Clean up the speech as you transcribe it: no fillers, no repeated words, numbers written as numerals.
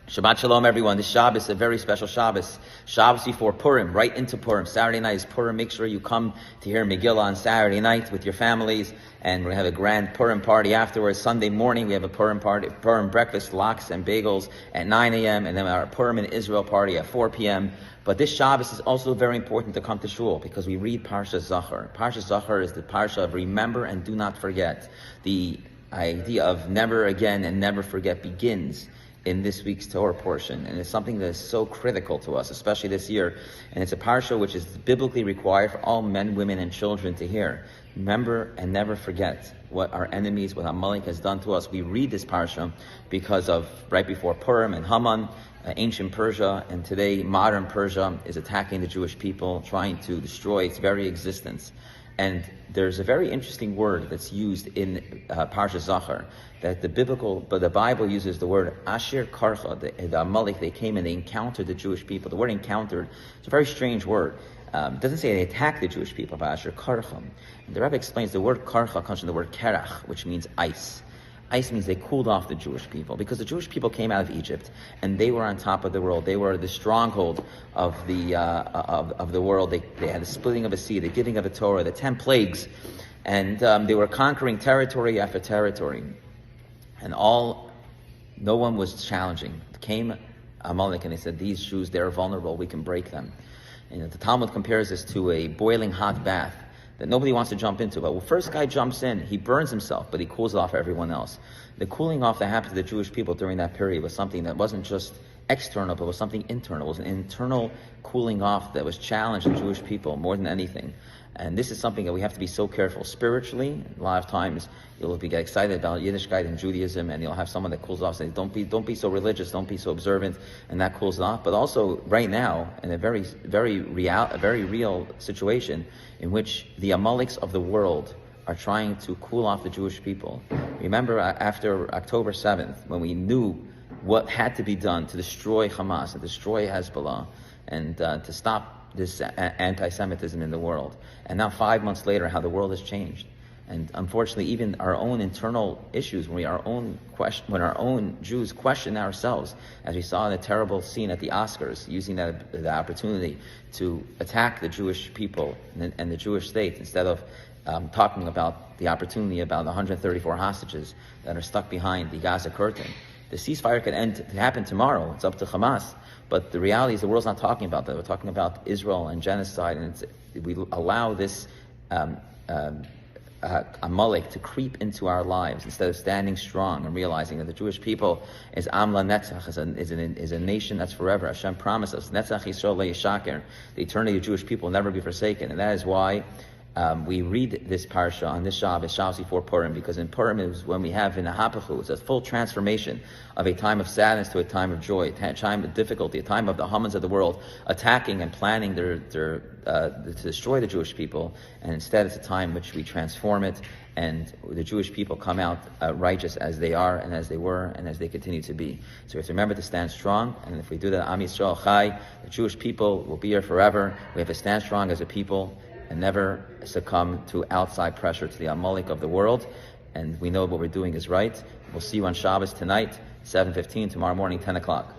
Shabbat Shalom, everyone. This Shabbos is a very special Shabbos. Shabbos before Purim, right into Purim. Saturday night is Purim. Make sure you come to hear Megillah on Saturday night with your families. And we're going to have a grand Purim party afterwards. Sunday morning, we have a Purim party, Purim breakfast, lox and bagels at 9 a.m. And then our Purim in Israel party at 4 p.m. But this Shabbos is also very important to come to shul because we read Parshat Zachor. Parshat Zachor is the parsha of remember and do not forget. The idea of never again and never forget begins in this week's Torah portion, and it's something that is so critical to us, especially this year. And it's a parsha which is biblically required for all men, women, and children to hear. Remember and never forget what our enemies, what Amalek has done to us. We read this parsha because of right before Purim and Haman, ancient Persia, and today modern Persia is attacking the Jewish people, trying to destroy its very existence. And there's a very interesting word that's used in Parshat Zachor, that the Bible uses the word Asher Karcha, the Amalek. They came and they encountered the Jewish people. The word encountered, it's a very strange word. It doesn't say they attacked the Jewish people, but Asher Karcha. The Rebbe explains the word Karcha comes from the word Kerach, which means ice. Ice means they cooled off the Jewish people because the Jewish people came out of Egypt and they were on top of the world. They were the stronghold of the world. They had the splitting of a sea, the giving of a Torah, the 10 plagues, and they were conquering territory after territory. And no one was challenging. Came Amalek and they said, these Jews, they're vulnerable, we can break them. And the Talmud compares this to a boiling hot bath that nobody wants to jump into. But when the first guy jumps in, he burns himself, but he cools off everyone else. The cooling off that happened to the Jewish people during that period was something that wasn't just external, but was something internal. It was an internal cooling off that was challenged the Jewish people more than anything. And this is something that we have to be so careful. Spiritually, a lot of times you'll get excited about Yiddishkeit and Judaism, and you'll have someone that cools off, saying, don't be so religious, don't be so observant, and that cools off. But also, right now, in a very real situation in which the Amaleks of the world are trying to cool off the Jewish people. Remember, after October 7th, when we knew what had to be done to destroy Hamas, to destroy Hezbollah, and to stop this anti-Semitism in the world. And now 5 months later, how the world has changed. And unfortunately, even our own internal issues, when our own Jews question ourselves, as we saw in a terrible scene at the Oscars, using the opportunity to attack the Jewish people and the Jewish state, instead of talking about the opportunity about 134 hostages that are stuck behind the Gaza curtain. The ceasefire could happen tomorrow. It's up to Hamas. But the reality is the world's not talking about that. We're talking about Israel and genocide, and we allow this Amalek to creep into our lives instead of standing strong and realizing that the Jewish people is Am LaNetzach, is a nation that's forever. Hashem promises, Netzach Yisrael le'yishaker, the eternity of the Jewish people will never be forsaken. And that is why we read this parsha on this Shabbos before Purim, because in Purim is when we have in the Hapachu, it's a full transformation of a time of sadness to a time of joy, a time of difficulty, a time of the Hamans of the world attacking and planning to destroy the Jewish people, and instead it's a time in which we transform it, and the Jewish people come out righteous as they are, and as they were, and as they continue to be. So we have to remember to stand strong, and if we do that, Am Yisrael Chai, the Jewish people will be here forever. We have to stand strong as a people, and never succumb to outside pressure, to the Amalek of the world. And we know what we're doing is right. We'll see you on Shabbos tonight, 7:15, tomorrow morning, 10 o'clock.